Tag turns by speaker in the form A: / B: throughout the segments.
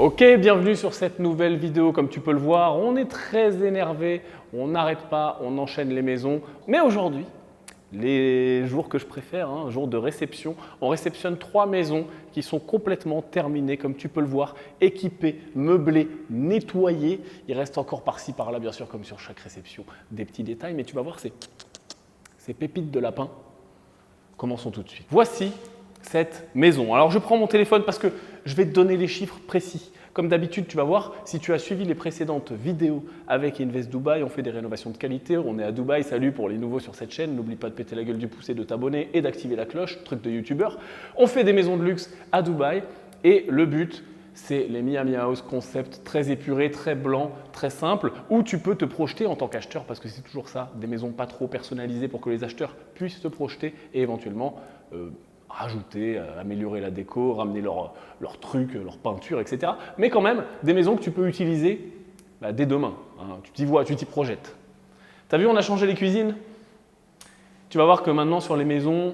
A: Ok, bienvenue sur cette nouvelle vidéo. Comme tu peux le voir, on est très énervé, on n'arrête pas, on enchaîne les maisons. Mais aujourd'hui, les jours que je préfère, jour de réception, on réceptionne 3 maisons qui sont complètement terminées, comme tu peux le voir, équipées, meublées, nettoyées. Il reste encore par-ci, par-là, bien sûr, comme sur chaque réception, des petits détails. Mais tu vas voir, ces pépites de lapin. Commençons tout de suite. Voici cette maison. Alors je prends mon téléphone parce que je vais te donner les chiffres précis. Comme d'habitude, tu vas voir, si tu as suivi les précédentes vidéos avec Invest Dubai, on fait des rénovations de qualité, on est à Dubaï, salut pour les nouveaux sur cette chaîne, n'oublie pas de péter la gueule du pouce et de t'abonner et d'activer la cloche, truc de youtubeur. On fait des maisons de luxe à Dubaï et le but, c'est les Miami House concept très épuré, très blanc, très simple, où tu peux te projeter en tant qu'acheteur, parce que c'est toujours ça, des maisons pas trop personnalisées pour que les acheteurs puissent se projeter et éventuellement rajouter, améliorer la déco, ramener leurs trucs, leurs peintures, etc. Mais quand même, des maisons que tu peux utiliser dès demain. Tu t'y vois, tu t'y projettes. Tu as vu, on a changé les cuisines. Tu vas voir que maintenant sur les maisons,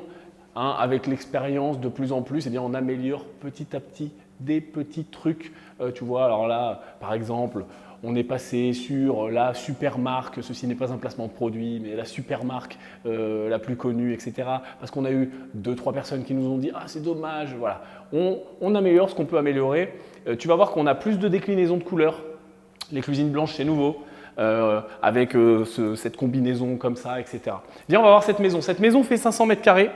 A: avec l'expérience de plus en plus, on améliore petit à petit des petits trucs. Tu vois, alors là, par exemple, on est passé sur la super marque, ceci n'est pas un placement de produit, mais la super marque la plus connue, etc. Parce qu'on a eu 2-3 personnes qui nous ont dit « Ah, c'est dommage », voilà. On améliore ce qu'on peut améliorer. Tu vas voir qu'on a plus de déclinaisons de couleurs. Les cuisines blanches, c'est nouveau. Avec cette combinaison comme ça, etc. Viens, on va voir cette maison. Cette maison fait 500 mètres carrés,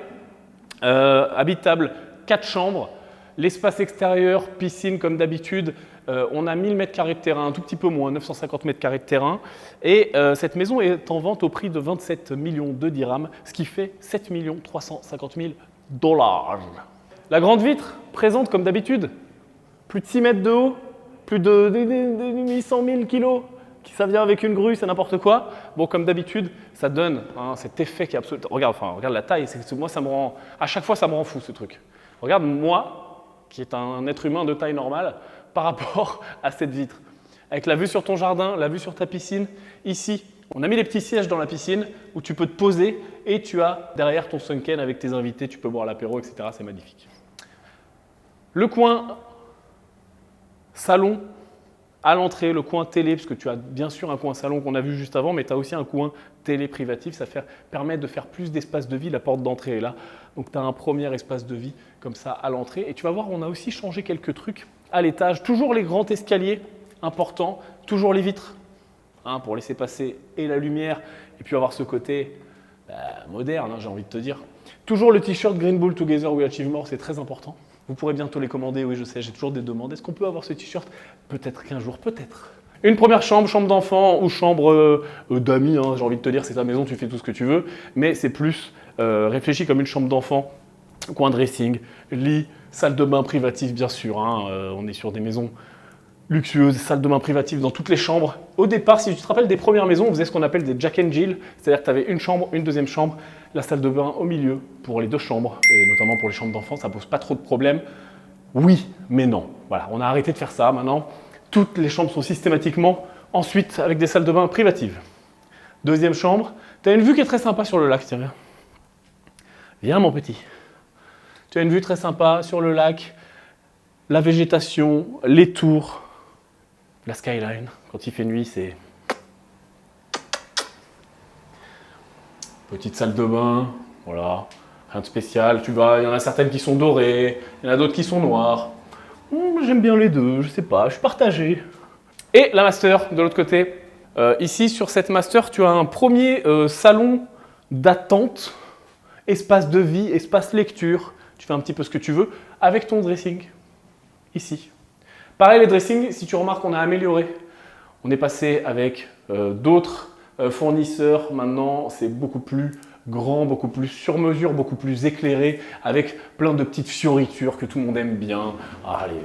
A: habitable, 4 chambres. L'espace extérieur, piscine comme d'habitude, on a 1000 m² de terrain, un tout petit peu moins, 950 m² de terrain. Et cette maison est en vente au prix de 27 millions de dirhams, ce qui fait 7 350 000 $. La grande vitre présente comme d'habitude, plus de 6 mètres de haut, plus de 800 000 kilos. Ça vient avec une grue, c'est n'importe quoi. Bon, comme d'habitude, ça donne cet effet qui est absolument… Regarde la taille, moi, à chaque fois, ça me rend fou ce truc. Regarde moi, qui est un être humain de taille normale, par rapport à cette vitre. Avec la vue sur ton jardin, la vue sur ta piscine. Ici, on a mis les petits sièges dans la piscine où tu peux te poser et tu as derrière ton sunken avec tes invités, tu peux boire l'apéro, etc. C'est magnifique. Le coin salon à l'entrée, le coin télé, parce que tu as bien sûr un coin salon qu'on a vu juste avant, mais tu as aussi un coin télé privatif. Ça permet de faire plus d'espace de vie. La porte d'entrée est là. Donc, tu as un premier espace de vie comme ça à l'entrée. Et tu vas voir, on a aussi changé quelques trucs à l'étage. Toujours les grands escaliers importants, toujours les vitres pour laisser passer et la lumière et puis avoir ce côté moderne, j'ai envie de te dire. Toujours le t-shirt Green Bull Together We Achieve More, c'est très important. Vous pourrez bientôt les commander, oui je sais, j'ai toujours des demandes. Est-ce qu'on peut avoir ce t-shirt? Peut-être qu'un jour, peut-être. Une première chambre, chambre d'enfant ou chambre d'amis, j'ai envie de te dire, c'est ta maison, tu fais tout ce que tu veux. Mais c'est plus réfléchi comme une chambre d'enfant, coin dressing, lit, salle de bain privative bien sûr. On est sur des maisons luxueuses, salle de bain privative dans toutes les chambres. Au départ, si tu te rappelles des premières maisons, on faisait ce qu'on appelle des Jack and Jill, c'est-à-dire que tu avais une chambre, une deuxième chambre, la salle de bain au milieu pour les 2 chambres, et notamment pour les chambres d'enfants, ça pose pas trop de problèmes. Oui, mais non. Voilà, on a arrêté de faire ça maintenant. Toutes les chambres sont systématiquement ensuite avec des salles de bain privatives. Deuxième chambre, tu as une vue qui est très sympa sur le lac, tiens. Viens mon petit. Tu as une vue très sympa sur le lac, la végétation, les tours, la skyline. Quand il fait nuit, c'est… Petite salle de bain, voilà, rien de spécial. Tu vois, il y en a certaines qui sont dorées, il y en a d'autres qui sont noires. J'aime bien les deux, je sais pas, je suis partagé. Et la master de l'autre côté. Ici, sur cette master, tu as un premier salon d'attente, espace de vie, espace lecture. Tu fais un petit peu ce que tu veux avec ton dressing. Ici. Pareil, les dressings, si tu remarques, on a amélioré. On est passé avec d'autres fournisseurs. Maintenant, c'est beaucoup plus grand, beaucoup plus sur mesure, beaucoup plus éclairé, avec plein de petites fioritures que tout le monde aime bien. Allez.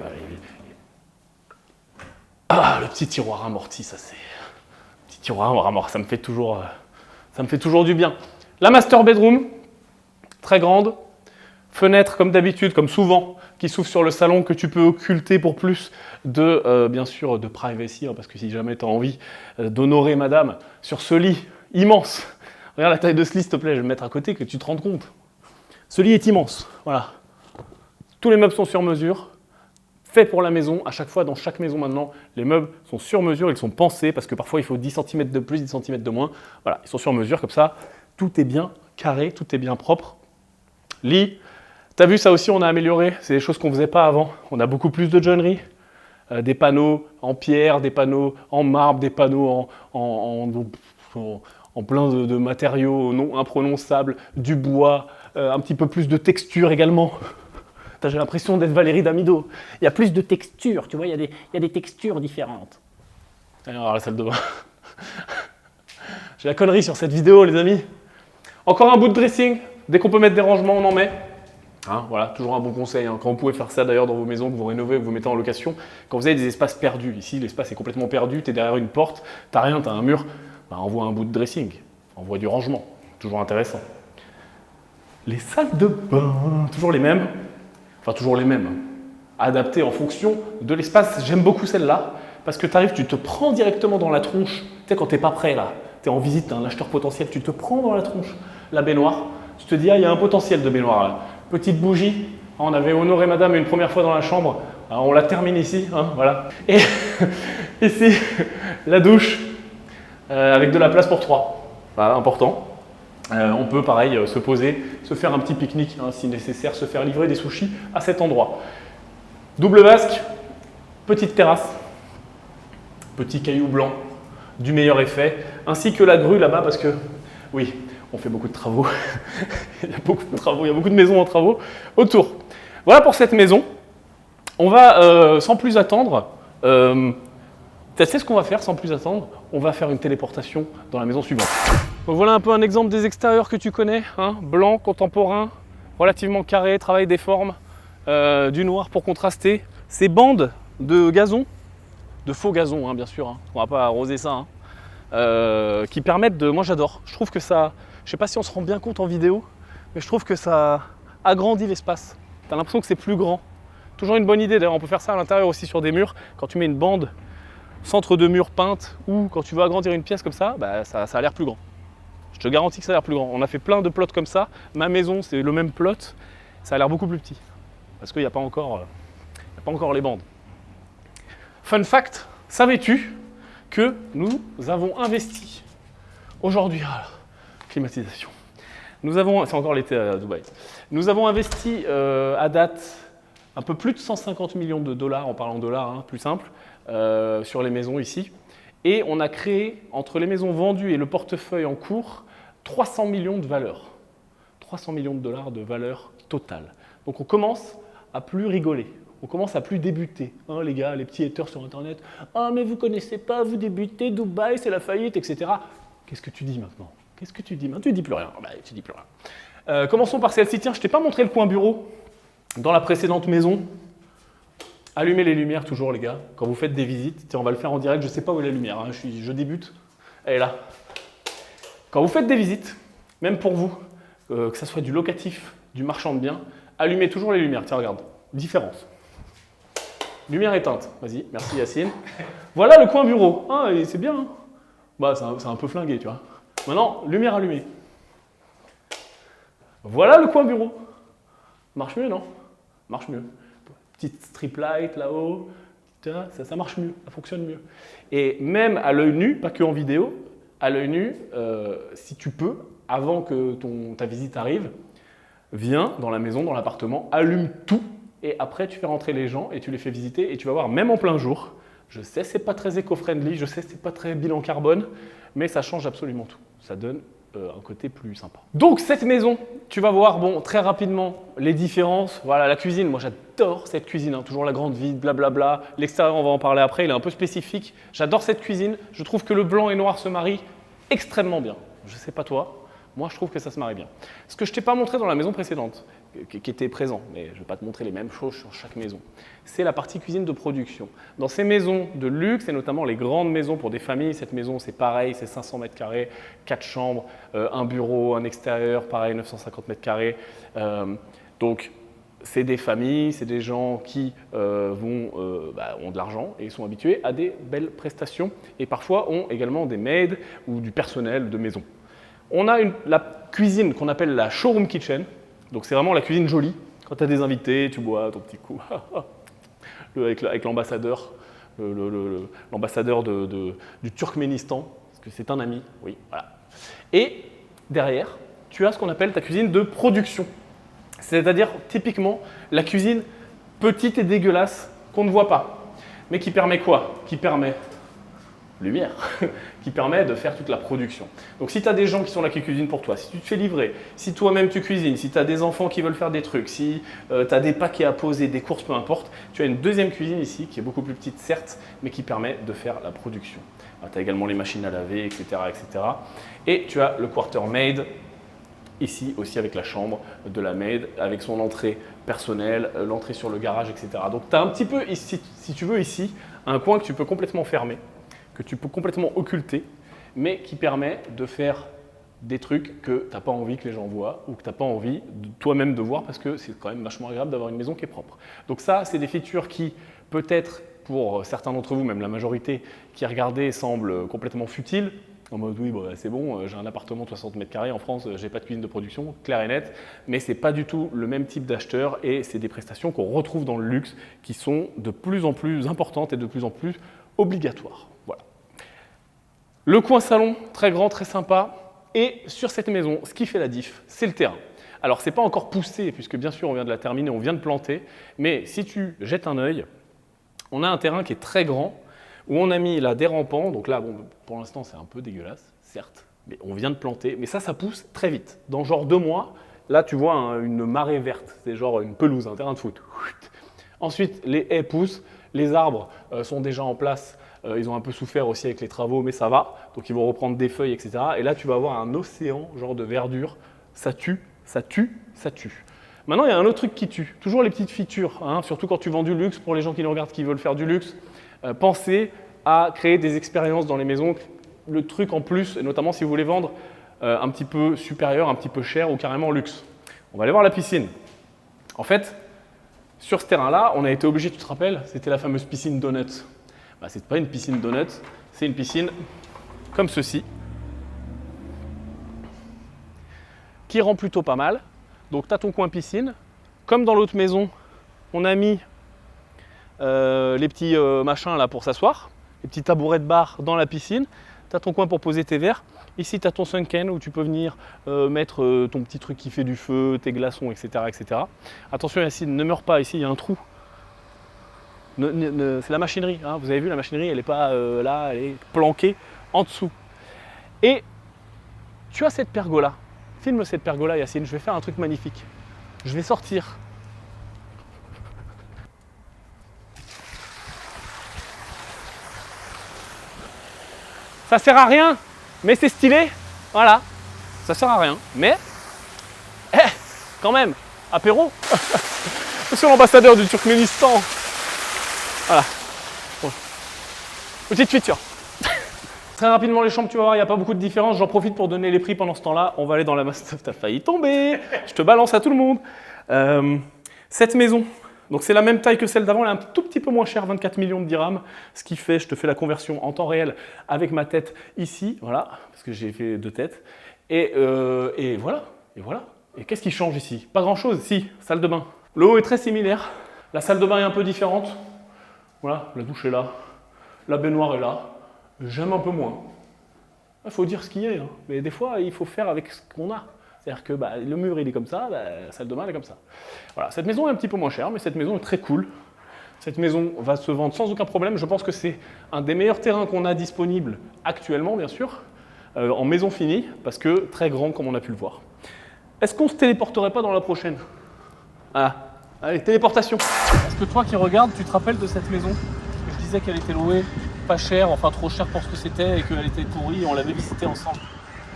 A: Le petit tiroir amorti, ça c'est… Petit tiroir amorti, ça me fait toujours du bien. La master bedroom, très grande. Fenêtre comme d'habitude, comme souvent, qui s'ouvre sur le salon que tu peux occulter pour plus de, bien sûr, de privacy, parce que si jamais tu as envie d'honorer madame sur ce lit immense, regarde la taille de ce lit s'il te plaît, je vais le mettre à côté que tu te rendes compte. Ce lit est immense, voilà. Tous les meubles sont sur mesure, fait pour la maison. À chaque fois, dans chaque maison maintenant, les meubles sont sur mesure, ils sont pensés parce que parfois il faut 10 cm de plus, 10 cm de moins. Voilà, ils sont sur mesure comme ça, tout est bien carré, tout est bien propre. Lit, tu as vu ça aussi, on a amélioré, c'est des choses qu'on ne faisait pas avant. On a beaucoup plus de joinerie, des panneaux en pierre, des panneaux en marbre, des panneaux en plein de matériaux non imprononçables, du bois, un petit peu plus de texture également. J'ai l'impression d'être Valérie Damido. Il y a plus de texture, tu vois, il y a des textures différentes. Allez, on va voir la salle de bain. J'ai la connerie sur cette vidéo, les amis. Encore un bout de dressing. Dès qu'on peut mettre des rangements, on en met. Hein, voilà, toujours un bon conseil. Hein. Quand vous pouvez faire ça d'ailleurs dans vos maisons, que vous rénovez, que vous mettez en location, quand vous avez des espaces perdus. Ici, l'espace est complètement perdu, tu es derrière une porte, tu n'as rien, tu as un mur. Ben, envoie un bout de dressing, envoie du rangement. Toujours intéressant. Les salles de bain, toujours les mêmes. Enfin, toujours les mêmes. Adaptées en fonction de l'espace. J'aime beaucoup celle-là parce que tu arrives, tu te prends directement dans la tronche. Tu sais, quand tu n'es pas prêt là, tu es en visite, un acheteur potentiel, tu te prends dans la tronche la baignoire. Tu te dis, ah, il y a un potentiel de baignoire là. Petite bougie, on avait honoré madame une première fois dans la chambre, alors on la termine ici, hein, voilà. Et ici, la douche, avec de la place pour 3, voilà, important. On peut pareil se poser, se faire un petit pique-nique hein, si nécessaire, se faire livrer des sushis à cet endroit. Double vasque, petite terrasse, petit caillou blanc, du meilleur effet, ainsi que la grue là-bas parce que, oui, on fait beaucoup de travaux, il y a beaucoup de travaux, il y a beaucoup de maisons en travaux autour. Voilà pour cette maison. On va, sans plus attendre, tu sais ce qu'on va faire sans plus attendre? On va faire une téléportation dans la maison suivante. Donc voilà un peu un exemple des extérieurs que tu connais, hein, blanc, contemporain, relativement carré, travail des formes, du noir pour contraster. Ces bandes de gazon, de faux gazon hein, bien sûr, hein, on ne va pas arroser ça, hein, qui permettent de... Moi j'adore, je trouve que ça... Je ne sais pas si on se rend bien compte en vidéo, mais je trouve que ça agrandit l'espace. Tu as l'impression que c'est plus grand. Toujours une bonne idée, d'ailleurs on peut faire ça à l'intérieur aussi sur des murs. Quand tu mets une bande centre de mur peinte ou quand tu veux agrandir une pièce comme ça, bah, ça a l'air plus grand. Je te garantis que ça a l'air plus grand. On a fait plein de plots comme ça. Ma maison, c'est le même plot. Ça a l'air beaucoup plus petit. Parce qu'il n'y a pas encore les bandes. Fun fact, savais-tu que nous avons investi aujourd'hui... climatisation. C'est encore l'été à Dubaï. Nous avons investi à date un peu plus de 150 millions de dollars, en parlant dollars, hein, plus simple, sur les maisons ici. Et on a créé, entre les maisons vendues et le portefeuille en cours, 300 millions de valeur. 300 millions de dollars de valeur totale. Donc on commence à plus rigoler. On commence à plus débuter. Hein, les gars, les petits haters sur Internet. « Ah, mais vous ne connaissez pas, vous débutez, Dubaï, c'est la faillite, etc. » Qu'est-ce que tu dis maintenant? Qu'est-ce que tu dis? Tu ne dis plus rien. Bah, tu dis plus rien. Commençons par celle-ci. Tiens, je ne t'ai pas montré le coin bureau dans la précédente maison. Allumez les lumières toujours, les gars. Quand vous faites des visites, tiens, on va le faire en direct. Je ne sais pas où est la lumière. Hein. Je débute. Elle est là. Quand vous faites des visites, même pour vous, que ce soit du locatif, du marchand de biens, allumez toujours les lumières. Tiens, regarde. Différence. Lumière éteinte. Vas-y, merci Yacine. Voilà le coin bureau. Ah, c'est bien. Hein. Bah, c'est un peu flingué, tu vois. Maintenant, lumière allumée. Voilà le coin bureau. Marche mieux, non? Marche mieux. Petite strip light là-haut. Ça marche mieux, ça fonctionne mieux. Et même à l'œil nu, pas que en vidéo, à l'œil nu, si tu peux, avant que ta visite arrive, viens dans la maison, dans l'appartement, allume tout et après tu fais rentrer les gens et tu les fais visiter et tu vas voir, même en plein jour, je sais c'est pas très éco-friendly, je sais c'est pas très bilan carbone, mais ça change absolument tout. Ça donne un côté plus sympa. Donc cette maison, tu vas voir bon, très rapidement les différences. Voilà la cuisine, moi j'adore cette cuisine, hein, toujours la grande vide, blablabla. L'extérieur, on va en parler après, il est un peu spécifique. J'adore cette cuisine, je trouve que le blanc et noir se marient extrêmement bien. Je sais pas toi, moi je trouve que ça se marie bien. Ce que je t'ai pas montré dans la maison précédente, qui était présent, mais je ne vais pas te montrer les mêmes choses sur chaque maison, c'est la partie cuisine de production. Dans ces maisons de luxe, et notamment les grandes maisons pour des familles, cette maison c'est pareil, c'est 500 mètres carrés, 4 chambres, un bureau, un extérieur, pareil 950 mètres carrés. Donc c'est des familles, c'est des gens qui ont de l'argent et sont habitués à des belles prestations et parfois ont également des maids ou du personnel de maison. On a la cuisine qu'on appelle la showroom kitchen. Donc c'est vraiment la cuisine jolie. Quand tu as des invités, tu bois ton petit coup. avec l'ambassadeur, l'ambassadeur du Turkménistan, parce que c'est un ami, oui, voilà. Et derrière, tu as ce qu'on appelle ta cuisine de production. C'est-à-dire, typiquement, la cuisine petite et dégueulasse qu'on ne voit pas. Mais qui permet quoi? Qui permet lumière, qui permet de faire toute la production. Donc si tu as des gens qui sont là qui cuisinent pour toi, si tu te fais livrer, si toi-même tu cuisines, si tu as des enfants qui veulent faire des trucs, si tu as des paquets à poser, des courses, peu importe, tu as une deuxième cuisine ici qui est beaucoup plus petite certes, mais qui permet de faire la production. Tu as également les machines à laver, etc., etc. Et tu as le quarter maid, ici aussi avec la chambre de la maid, avec son entrée personnelle, l'entrée sur le garage, etc. Donc tu as un petit peu, ici, si tu veux ici, un coin que tu peux complètement fermer, que tu peux complètement occulter, mais qui permet de faire des trucs que tu n'as pas envie que les gens voient ou que tu n'as pas envie toi-même de voir parce que c'est quand même vachement agréable d'avoir une maison qui est propre. Donc ça, c'est des features qui, peut-être pour certains d'entre vous, même la majorité qui regardez, semblent complètement futiles. En mode oui, bah, c'est bon, j'ai un appartement de 60 mètres carrés en France, j'ai pas de cuisine de production, clair et net, mais c'est pas du tout le même type d'acheteur et c'est des prestations qu'on retrouve dans le luxe qui sont de plus en plus importantes et de plus en plus obligatoires. Voilà. Le coin salon, très grand, très sympa. Et sur cette maison, ce qui fait la diff, c'est le terrain. Alors, ce n'est pas encore poussé, puisque bien sûr, on vient de la terminer, on vient de planter. Mais si tu jettes un œil, on a un terrain qui est très grand, où on a mis là des rampants. Donc là, bon, pour l'instant, c'est un peu dégueulasse, certes, mais on vient de planter. Mais ça pousse très vite. Dans genre 2 mois, là, tu vois une marée verte. C'est genre une pelouse, un terrain de foot. Ensuite, les haies poussent, les arbres sont déjà en place. Ils ont un peu souffert aussi avec les travaux, mais ça va. Donc, ils vont reprendre des feuilles, etc. Et là, tu vas avoir un océan, genre de verdure. Ça tue, ça tue, ça tue. Maintenant, il y a un autre truc qui tue. Toujours les petites features, hein, surtout quand tu vends du luxe. Pour les gens qui nous regardent, qui veulent faire du luxe, pensez à créer des expériences dans les maisons. Le truc en plus, et notamment si vous voulez vendre un petit peu supérieur, un petit peu cher ou carrément luxe. On va aller voir la piscine. En fait, sur ce terrain-là, on a été obligé, tu te rappelles, c'était la fameuse piscine Donut. Bah, ce n'est pas une piscine donut, c'est une piscine comme ceci, qui rend plutôt pas mal. Donc tu as ton coin piscine. Comme dans l'autre maison, on a mis les petits machins là pour s'asseoir, les petits tabourets de bar dans la piscine. Tu as ton coin pour poser tes verres. Ici, tu as ton sunken où tu peux venir mettre ton petit truc qui fait du feu, tes glaçons, etc. etc. Attention, Yacine, ne meurs pas, ici il y a un trou. C'est la machinerie, hein. Vous avez vu, la machinerie, elle n'est pas là, elle est planquée en dessous. Et tu as cette pergola. Filme cette pergola, Yacine, je vais faire un truc magnifique. Je vais sortir. Ça sert à rien, mais c'est stylé. Voilà, ça sert à rien, mais quand même, apéro. Monsieur l'ambassadeur du Turkménistan. Voilà. Bon. Petite feature. Très rapidement, les chambres, tu vas voir, il n'y a pas beaucoup de différence. J'en profite pour donner les prix pendant ce temps-là. On va aller dans la master. T'as failli tomber. Je te balance à tout le monde. Cette maison, donc c'est la même taille que celle d'avant. Elle est un tout petit peu moins chère, 24 millions de dirhams. Ce qui fait, je te fais la conversion en temps réel avec ma tête ici. Voilà, parce que j'ai fait 2 têtes. Et voilà. Et voilà. Et qu'est-ce qui change ici? Pas grand-chose. Si, salle de bain. Le haut est très similaire. La salle de bain est un peu différente. Voilà, la douche est là, la baignoire est là, j'aime un peu moins. Il faut dire ce qu'il y a, hein. Mais des fois, il faut faire avec ce qu'on a. C'est-à-dire que le mur, il est comme ça, la salle de bain, elle est comme ça. Voilà, cette maison est un petit peu moins chère, mais cette maison est très cool. Cette maison va se vendre sans aucun problème. Je pense que c'est un des meilleurs terrains qu'on a disponible actuellement, bien sûr, en maison finie, parce que très grand, comme on a pu le voir. Est-ce qu'on ne se téléporterait pas dans la prochaine? Ah. Allez, téléportation. Est-ce que toi qui regardes, tu te rappelles de cette maison? Je disais qu'elle était louée pas cher, enfin trop cher pour ce que c'était et qu'elle était pourrie et on l'avait visitée ensemble.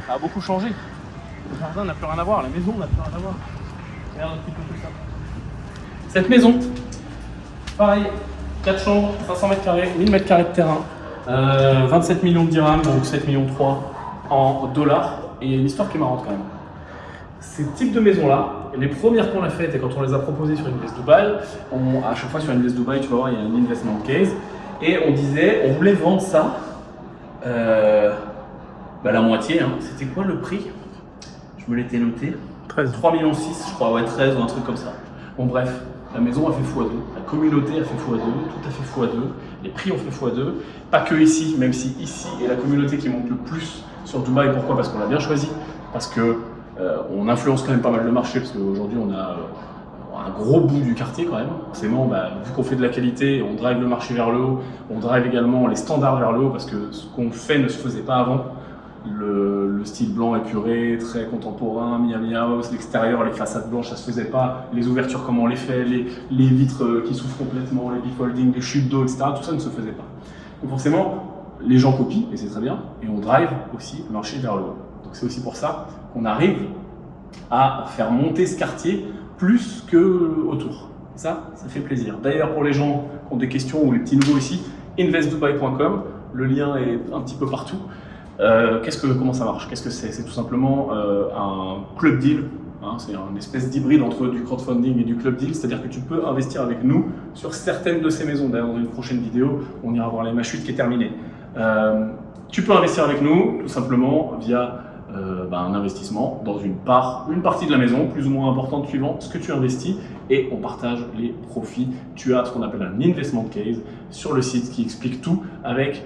A: Ça a beaucoup changé. Le jardin n'a plus rien à voir, la maison n'a plus rien à voir. Regarde un petit peu tout ça. Cette maison, pareil, 4 chambres, 500 mètres carrés, 1000 mètres carrés de terrain, 27 millions de dirhams, donc 7 millions 3 en dollars. Et il y a une histoire qui est marrante quand même. Ces types de maisons-là, les premières qu'on a faites et quand on les a proposées sur Invest Dubai, à chaque fois sur Invest Dubai, tu vas voir, il y a un investment case. Et on disait, on voulait vendre ça, la moitié. Hein. C'était quoi le prix? Je me l'étais noté. 13. 3,6 millions, je crois, ouais, 13 ou un truc comme ça. Bon, bref, la maison a fait x2, la communauté a fait x2, tout a fait x2, les prix ont fait x2, pas que ici, même si ici est la communauté qui monte le plus sur Dubaï. Pourquoi? Parce qu'on l'a bien choisi, parce que on influence quand même pas mal le marché, parce qu'aujourd'hui on a un gros bout du quartier quand même. Forcément, vu qu'on fait de la qualité, on drive le marché vers le haut, on drive également les standards vers le haut, parce que ce qu'on fait ne se faisait pas avant. Le style blanc épuré, très contemporain, Miami House, l'extérieur, les façades blanches, ça se faisait pas, les ouvertures comme on les fait, les vitres qui s'ouvrent complètement, les bifolding, les chutes d'eau, etc., tout ça ne se faisait pas. Donc forcément, les gens copient, et c'est très bien, et on drive aussi le marché vers le haut. Donc c'est aussi pour ça qu'on arrive à faire monter ce quartier plus que autour. Ça fait plaisir. D'ailleurs, pour les gens qui ont des questions ou les petits nouveaux ici, investdubai.com, le lien est un petit peu partout. Comment ça marche? Qu'est-ce que c'est? C'est tout simplement un club deal. Hein, c'est une espèce d'hybride entre du crowdfunding et du club deal, c'est-à-dire que tu peux investir avec nous sur certaines de ces maisons. D'ailleurs, dans une prochaine vidéo, on ira voir la chute qui est terminée. Tu peux investir avec nous tout simplement via un investissement dans une partie de la maison, plus ou moins importante suivant ce que tu investis, et on partage les profits. Tu as ce qu'on appelle un investment case sur le site qui explique tout avec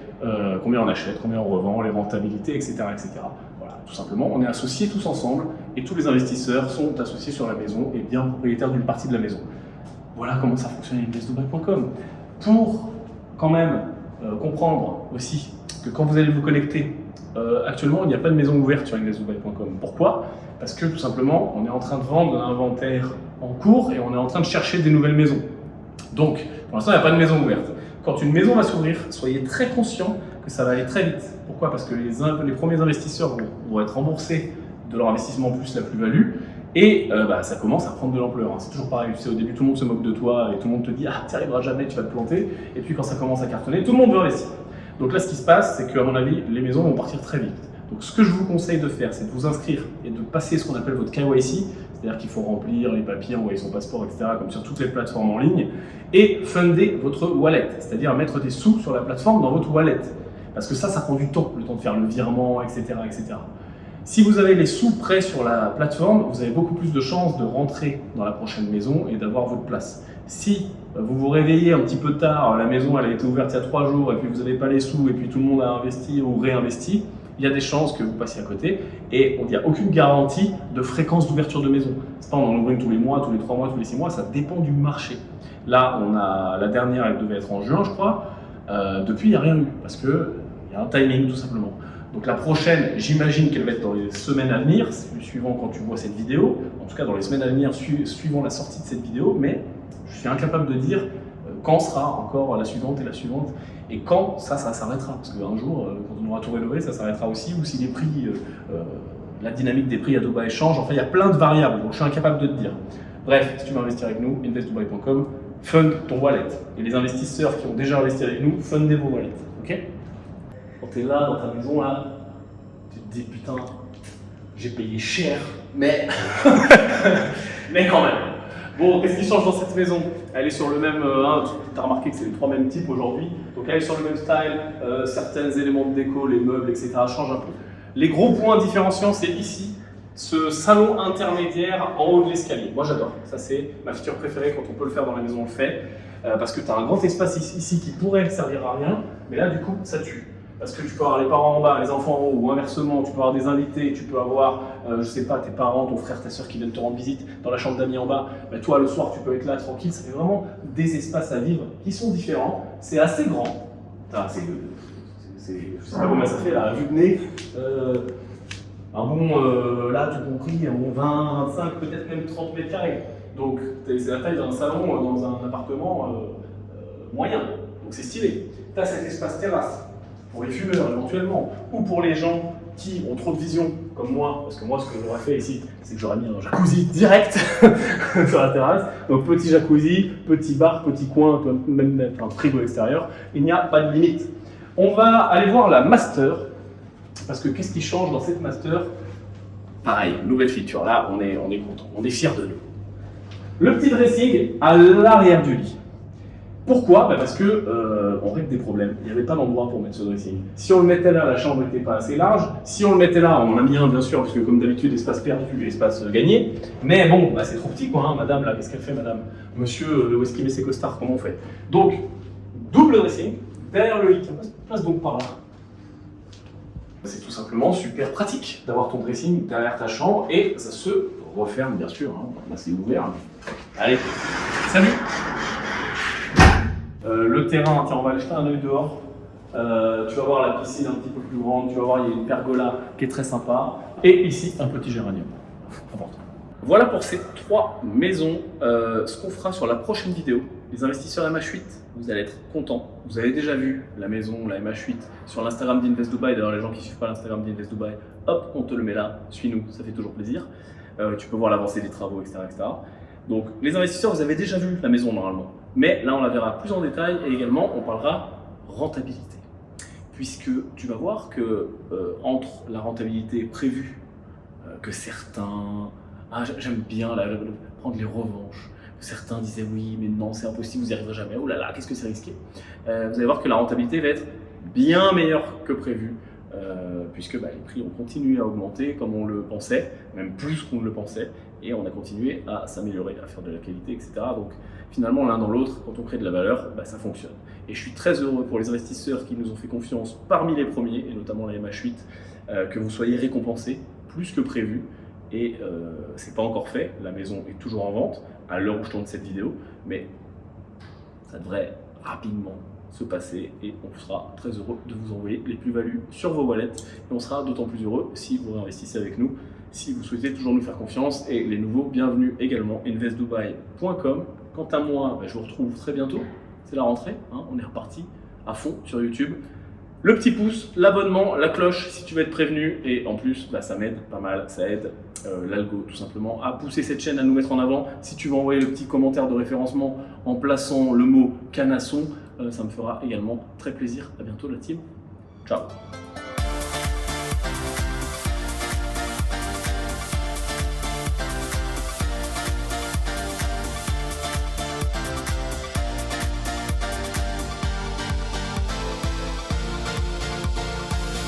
A: combien on achète, combien on revend, les rentabilités, etc., etc. Voilà, tout simplement, on est associés tous ensemble et tous les investisseurs sont associés sur la maison et bien propriétaires d'une partie de la maison. Voilà comment ça fonctionne investdubai.com. Pour quand même comprendre aussi que quand vous allez vous connecter, actuellement, il n'y a pas de maison ouverte sur investdubai.com. Pourquoi? Parce que tout simplement, on est en train de vendre l'inventaire en cours et on est en train de chercher des nouvelles maisons. Donc, pour l'instant, il n'y a pas de maison ouverte. Quand une maison va s'ouvrir, soyez très conscient que ça va aller très vite. Pourquoi? Parce que les premiers investisseurs vont être remboursés de leur investissement plus la plus-value et ça commence à prendre de l'ampleur. C'est toujours pareil, tu sais, au début, tout le monde se moque de toi et tout le monde te dit « Ah, tu n'y arriveras jamais, tu vas te planter ». Et puis quand ça commence à cartonner, tout le monde veut investir. Donc là, ce qui se passe, c'est qu'à mon avis, les maisons vont partir très vite. Donc ce que je vous conseille de faire, c'est de vous inscrire et de passer ce qu'on appelle votre KYC, c'est-à-dire qu'il faut remplir les papiers, envoyer son passeport, etc., comme sur toutes les plateformes en ligne, et funder votre wallet, c'est-à-dire mettre des sous sur la plateforme dans votre wallet. Parce que ça prend du temps, le temps de faire le virement, etc., etc. Si vous avez les sous prêts sur la plateforme, vous avez beaucoup plus de chances de rentrer dans la prochaine maison et d'avoir votre place. Si vous vous réveillez un petit peu tard, la maison elle a été ouverte il y a 3 jours et puis vous n'avez pas les sous et puis tout le monde a investi ou réinvesti, il y a des chances que vous passiez à côté et il n'y a aucune garantie de fréquence d'ouverture de maison. C'est pas on en ouvre une tous les mois, tous les 3 mois, tous les 6 mois, ça dépend du marché. Là, on a la dernière, elle devait être en juin, je crois. Depuis, il n'y a rien eu parce qu'il y a un timing tout simplement. Donc la prochaine, j'imagine qu'elle va être dans les semaines à venir, suivant quand tu vois cette vidéo, en tout cas dans les semaines à venir, suivant la sortie de cette vidéo, mais je suis incapable de dire quand sera encore la suivante et quand ça s'arrêtera. Parce qu'un jour, quand on aura tout rénové, ça s'arrêtera aussi, ou si les prix, la dynamique des prix à Dubaï change. Enfin, il y a plein de variables, donc je suis incapable de te dire. Bref, si tu veux investir avec nous, investdubai.com, fund ton wallet. Et les investisseurs qui ont déjà investi avec nous, fundez vos wallets. Ok? Quand tu es là, dans ta maison, là, tu te dis putain, j'ai payé cher, mais mais quand même. Bon, qu'est-ce qui change dans cette maison? Elle est sur le même, tu as remarqué que c'est les 3 mêmes types aujourd'hui, donc elle est sur le même style, certains éléments de déco, les meubles, etc. changent un peu. Les gros points différenciants, c'est ici, ce salon intermédiaire en haut de l'escalier. Moi j'adore, ça c'est ma feature préférée, quand on peut le faire dans la maison on le fait, parce que tu as un grand espace ici qui pourrait servir à rien, mais là du coup ça tue. Parce que tu peux avoir les parents en bas, les enfants en haut, ou inversement, tu peux avoir des invités, tu peux avoir, je sais pas, tes parents, ton frère, ta soeur qui viennent te rendre visite dans la chambre d'amis en bas. Ben, toi, le soir, tu peux être là tranquille. Ça fait vraiment des espaces à vivre qui sont différents. C'est assez grand. Enfin, je sais pas combien ça fait, là, à vue de nez. Là, tout compris, un bon 20, 25, peut-être même 30 mètres carrés. Donc, c'est la taille d'un salon dans un appartement moyen. Donc, c'est stylé. Tu as cet espace terrasse. Pour les fumeurs éventuellement, ou pour les gens qui ont trop de vision, comme moi, parce que moi ce que j'aurais fait ici, c'est que j'aurais mis un jacuzzi direct sur la terrasse. Donc petit jacuzzi, petit bar, petit coin, même mettre un frigo extérieur, il n'y a pas de limite. On va aller voir la master, parce que qu'est-ce qui change dans cette master? Pareil, nouvelle feature, là on est content, on est fiers de nous. Le petit dressing à l'arrière du lit. Pourquoi? Parce que on règle des problèmes. Il n'y avait pas d'endroit pour mettre ce dressing. Si on le mettait là, la chambre n'était pas assez large. Si on le mettait là, on en a mis un bien sûr, parce que comme d'habitude, espace perdu et espace gagné. Mais bon, bah, c'est trop petit quoi, hein. Madame là, qu'est-ce qu'elle fait madame? Monsieur, où est-ce qu'il met ses costards? Comment on fait? Donc, double dressing, derrière le lit, passe donc par là. C'est tout simplement super pratique d'avoir ton dressing derrière ta chambre et ça se referme bien sûr, hein. Là c'est ouvert. Allez, salut! Le terrain, tiens, on va aller jeter un œil dehors. Tu vas voir la piscine un petit peu plus grande, tu vas voir, il y a une pergola qui est très sympa. Et ici, un petit géranium. Important. Voilà pour ces 3 maisons. Ce qu'on fera sur la prochaine vidéo, les investisseurs MH8, vous allez être contents. Vous avez déjà vu la maison, la MH8, sur l'Instagram d'Invest Dubai. D'ailleurs, les gens qui ne suivent pas l'Instagram d'Invest Dubai, hop, on te le met là, suis-nous, ça fait toujours plaisir. Tu peux voir l'avancée des travaux, etc., etc. Donc, les investisseurs, vous avez déjà vu la maison normalement. Mais là, on la verra plus en détail et également, on parlera rentabilité. Puisque tu vas voir que entre la rentabilité prévue, que certains, j'aime bien prendre les revanches, que certains disaient oui, mais non, c'est impossible, vous n'y arriverez jamais, oh là là, qu'est-ce que c'est risqué. Vous allez voir que la rentabilité va être bien meilleure que prévu. Puisque les prix ont continué à augmenter comme on le pensait, même plus qu'on ne le pensait, et on a continué à s'améliorer, à faire de la qualité, etc. Donc finalement, l'un dans l'autre, quand on crée de la valeur, ça fonctionne. Et je suis très heureux pour les investisseurs qui nous ont fait confiance parmi les premiers, et notamment la MH8, que vous soyez récompensés plus que prévu. Et c'est pas encore fait, la maison est toujours en vente à l'heure où je tourne cette vidéo, mais ça devrait rapidement se passer et on sera très heureux de vous envoyer les plus-values sur vos wallets et on sera d'autant plus heureux si vous réinvestissez avec nous, si vous souhaitez toujours nous faire confiance et les nouveaux, bienvenue également investdubai.com. Quant à moi, je vous retrouve très bientôt, c'est la rentrée, hein, on est reparti à fond sur YouTube. Le petit pouce, l'abonnement, la cloche si tu veux être prévenu et en plus ça m'aide pas mal, ça aide l'algo tout simplement à pousser cette chaîne, à nous mettre en avant. Si tu veux envoyer le petit commentaire de référencement en plaçant le mot canasson, ça me fera également très plaisir. À bientôt la team, ciao.